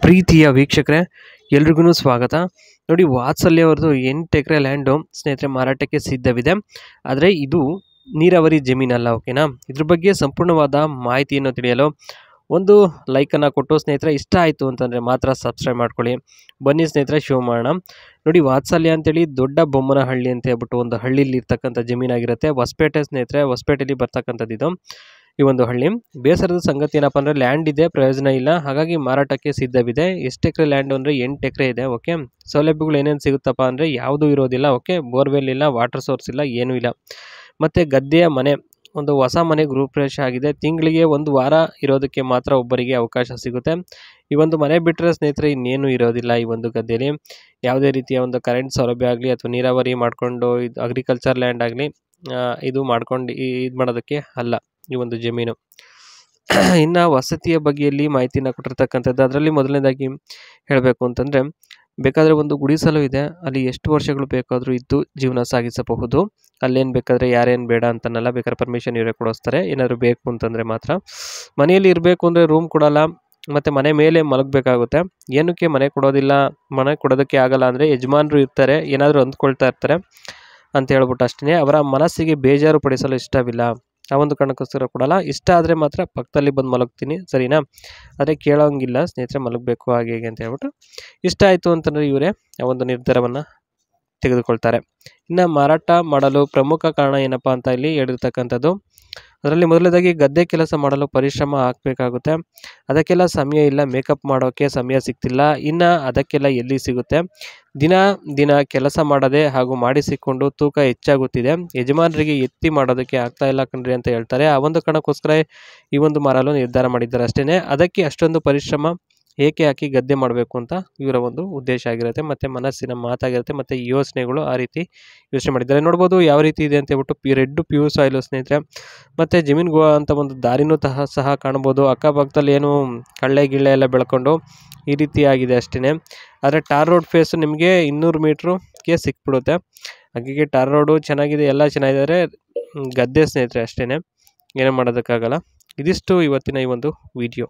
ಪ್ರೀತಿಯ ವೀಕ್ಷಕರೇ, ಎಲ್ರಿಗೂ ಸ್ವಾಗತ. ನೋಡಿ, ವಾತ್ಸಲ್ಯ ಅವ್ರದ್ದು 8 ಎಕರೆ ಲ್ಯಾಂಡು ಸ್ನೇಹಿತರೆ ಮಾರಾಟಕ್ಕೆ ಸಿದ್ಧವಿದೆ. ಆದರೆ ಇದು ನೀರಾವರಿ ಜಮೀನಲ್ಲ, ಓಕೆನಾ. ಇದ್ರ ಬಗ್ಗೆ ಸಂಪೂರ್ಣವಾದ ಮಾಹಿತಿಯನ್ನು ತಿಳಿಯಲು ಒಂದು ಲೈಕನ್ನು ಕೊಟ್ಟು ಸ್ನೇಹಿತರೆ, ಇಷ್ಟ ಆಯಿತು ಅಂತಂದರೆ ಮಾತ್ರ ಸಬ್ಸ್ಕ್ರೈಬ್ ಮಾಡ್ಕೊಳ್ಳಿ. ಬನ್ನಿ ಸ್ನೇಹಿತರೆ, ಶೋ ಮಾಡೋಣ. ನೋಡಿ, ವಾತ್ಸಲ್ಯ ಅಂತೇಳಿ ದೊಡ್ಡ ಬೊಮ್ಮನಹಳ್ಳಿ ಅಂತ ಹೇಳ್ಬಿಟ್ಟು ಒಂದು ಹಳ್ಳಿಲಿ ಇರ್ತಕ್ಕಂಥ ಜಮೀನಾಗಿರುತ್ತೆ. ಹೊಸಪೇಟೆ ಸ್ನೇಹಿತರೆ, ಹೊಸಪೇಟೆಯಲ್ಲಿ ಬರ್ತಕ್ಕಂಥದ್ದು ಇದು. ಈ ಒಂದು ಹಳ್ಳಿ ಬೇಸರದ ಸಂಗತಿ ಏನಪ್ಪ ಅಂದರೆ ಲ್ಯಾಂಡ್ ಇದೆ, ಪ್ರಯೋಜನ ಇಲ್ಲ, ಹಾಗಾಗಿ ಮಾರಾಟಕ್ಕೆ ಸಿದ್ಧವಿದೆ. ಎಷ್ಟು ಎಕರೆ ಲ್ಯಾಂಡ್ ಅಂದರೆ 8 ಎಕರೆ ಇದೆ. ಓಕೆ, ಸೌಲಭ್ಯಗಳು ಏನೇನು ಸಿಗುತ್ತಪ್ಪ ಅಂದರೆ ಯಾವುದೂ ಇರೋದಿಲ್ಲ. ಓಕೆ, ಬೋರ್ವೆಲ್ ಇಲ್ಲ, ವಾಟರ್ ಸೋರ್ಸ್ ಇಲ್ಲ, ಏನೂ ಇಲ್ಲ. ಮತ್ತು ಗದ್ದೆಯ ಮನೆ, ಒಂದು ಹೊಸ ಮನೆ ಗೃಹಪ್ರವೇಶ ಆಗಿದೆ. ತಿಂಗಳಿಗೆ 1 ವಾರ ಇರೋದಕ್ಕೆ ಮಾತ್ರ ಒಬ್ಬರಿಗೆ ಅವಕಾಶ ಸಿಗುತ್ತೆ. ಈ ಒಂದು ಮನೆ ಬಿಟ್ಟರೆ ಸ್ನೇಹಿತರೆ ಇನ್ನೇನು ಇರೋದಿಲ್ಲ. ಈ ಒಂದು ಗದ್ದೆಯಲ್ಲಿ ಯಾವುದೇ ರೀತಿಯ ಒಂದು ಕರೆಂಟ್ ಸೌಲಭ್ಯ ಆಗಲಿ ಅಥವಾ ನೀರಾವರಿ ಮಾಡಿಕೊಂಡು ಇದು ಅಗ್ರಿಕಲ್ಚರ್ ಲ್ಯಾಂಡ್ ಆಗಲಿ ಇದು ಮಾಡ್ಕೊಂಡು ಇದು ಮಾಡೋದಕ್ಕೆ ಅಲ್ಲ ಈ ಒಂದು ಜಮೀನು. ಇನ್ನು ವಸತಿಯ ಬಗ್ಗೆಯಲ್ಲಿ ಮಾಹಿತಿನ ಕೊಟ್ಟಿರ್ತಕ್ಕಂಥದ್ದು. ಅದರಲ್ಲಿ ಮೊದಲನೇದಾಗಿ ಹೇಳಬೇಕು ಅಂತಂದರೆ, ಬೇಕಾದರೆ ಒಂದು ಗುಡಿಸಲು ಇದೆ, ಅಲ್ಲಿ ಎಷ್ಟು ವರ್ಷಗಳು ಬೇಕಾದರೂ ಇದ್ದು ಜೀವನ ಸಾಗಿಸಬಹುದು. ಅಲ್ಲೇನು ಬೇಕಾದರೆ ಯಾರೇನು ಬೇಡ ಅಂತನಲ್ಲ, ಬೇಕಾದ್ರೆ ಪರ್ಮಿಷನ್ ಇವರೇ ಕೊಡಿಸ್ತಾರೆ. ಏನಾದರೂ ಬೇಕು ಅಂತಂದರೆ ಮಾತ್ರ. ಮನೆಯಲ್ಲಿ ಇರಬೇಕು ಅಂದರೆ ರೂಮ್ ಕೊಡೋಲ್ಲ, ಮತ್ತು ಮನೆ ಮೇಲೆ ಮಲಗಬೇಕಾಗುತ್ತೆ. ಏನಕ್ಕೆ ಮನೆ ಕೊಡೋದಿಲ್ಲ, ಮನೆ ಕೊಡೋದಕ್ಕೆ ಆಗಲ್ಲ ಅಂದರೆ ಯಜಮಾನರು ಇರ್ತಾರೆ, ಏನಾದರೂ ಅಂದ್ಕೊಳ್ತಾ ಇರ್ತಾರೆ ಅಂತ ಹೇಳ್ಬಿಟ್ಟು ಅಷ್ಟೇ. ಅವರ ಮನಸ್ಸಿಗೆ ಬೇಜಾರು ಪಡಿಸಲು ಇಷ್ಟವಿಲ್ಲ, ಆ ಒಂದು ಕಾರಣಕ್ಕೋಸ್ಕರ ಕೊಡಲ್ಲ. ಇಷ್ಟ ಆದರೆ ಮಾತ್ರ ಪಕ್ಕದಲ್ಲಿ ಬಂದು ಮಲಗ್ತೀನಿ, ಸರಿನಾ. ಆದರೆ ಕೇಳೋಂಗಿಲ್ಲ ಸ್ನೇಹಿತರೆ, ಮಲಗಬೇಕು ಹಾಗೆ ಹೇಗೆ ಅಂತ ಹೇಳ್ಬಿಟ್ಟು. ಇಷ್ಟ ಆಯಿತು ಅಂತಂದರೆ ಇವರೇ ಆ ಒಂದು ನಿರ್ಧಾರವನ್ನು ತೆಗೆದುಕೊಳ್ತಾರೆ. ಇನ್ನು ಮಾರಾಟ ಮಾಡಲು ಪ್ರಮುಖ ಕಾರಣ ಏನಪ್ಪ ಅಂತ ಇಲ್ಲಿ ಹೇಳಿರ್ತಕ್ಕಂಥದ್ದು. ಅದರಲ್ಲಿ ಮೊದಲನೇದಾಗಿ ಗದ್ದೆ ಕೆಲಸ ಮಾಡಲು ಪರಿಶ್ರಮ ಹಾಕಬೇಕಾಗುತ್ತೆ. ಅದಕ್ಕೆಲ್ಲ ಸಮಯ ಇಲ್ಲ, ಮೇಕಪ್ ಮಾಡೋಕ್ಕೆ ಸಮಯ ಸಿಗ್ತಿಲ್ಲ. ಇನ್ನು ಅದಕ್ಕೆಲ್ಲ ಎಲ್ಲಿ ಸಿಗುತ್ತೆ. ದಿನ ಕೆಲಸ ಮಾಡದೆ ಹಾಗೂ ಮಾಡಿಸಿಕೊಂಡು ತೂಕ ಹೆಚ್ಚಾಗುತ್ತಿದೆ. ಯಜಮಾನರಿಗೆ ಎತ್ತಿ ಮಾಡೋದಕ್ಕೆ ಆಗ್ತಾ ಇಲ್ಲ ಕಣ್ರಿ ಅಂತ ಹೇಳ್ತಾರೆ. ಆ ಒಂದು ಕಾರಣಕ್ಕೋಸ್ಕರ ಈ ಒಂದು ಮಾರಲು ನಿರ್ಧಾರ ಮಾಡಿದ್ದಾರೆ ಅಷ್ಟೇ. ಅದಕ್ಕೆ ಅಷ್ಟೊಂದು ಪರಿಶ್ರಮ ಏಕೆ ಹಾಕಿ ಗದ್ದೆ ಮಾಡಬೇಕು ಅಂತ ಇವರ ಒಂದು ಉದ್ದೇಶ ಆಗಿರುತ್ತೆ, ಮತ್ತು ಮನಸ್ಸಿನ ಮಾತಾಗಿರುತ್ತೆ, ಮತ್ತು ಯೋಚನೆಗಳು ಆ ರೀತಿ ಯೋಚನೆ ಮಾಡಿದ್ದಾರೆ. ನೋಡ್ಬೋದು ಯಾವ ರೀತಿ ಇದೆ ಅಂತ ಹೇಳ್ಬಿಟ್ಟು. ರೆಡ್ ಪ್ಯೂರ್ ಸಾಯಿಲು ಸ್ನೇಹಿತರೆ, ಮತ್ತು ಜಮೀನ್ಗೋ ಅಂತ ಒಂದು ದಾರಿನೂ ಸಹ ಕಾಣ್ಬೋದು. ಅಕ್ಕಪಕ್ಕದಲ್ಲಿ ಏನು ಕಳ್ಳೆ ಗಿಳ್ಳೆ ಎಲ್ಲ ಬೆಳ್ಕೊಂಡು ಈ ರೀತಿ ಆಗಿದೆ ಅಷ್ಟೇ. ಆದರೆ ಟಾರ್ ರೋಡ್ ಫೇಸು ನಿಮಗೆ 200 ಮೀಟ್ರಿಗೆ ಸಿಕ್ಬಿಡುತ್ತೆ. ಹಾಗಾಗಿ ಟಾರ್ ರೋಡು ಚೆನ್ನಾಗಿದೆ, ಎಲ್ಲ ಚೆನ್ನಾಗಿದ್ದಾರೆ. ಗದ್ದೆ ಸ್ನೇಹಿತರೆ ಅಷ್ಟೇ, ಏನೂ ಮಾಡೋದಕ್ಕಾಗಲ್ಲ. ಇದಿಷ್ಟು ಇವತ್ತಿನ ಈ ಒಂದು ವಿಡಿಯೋ.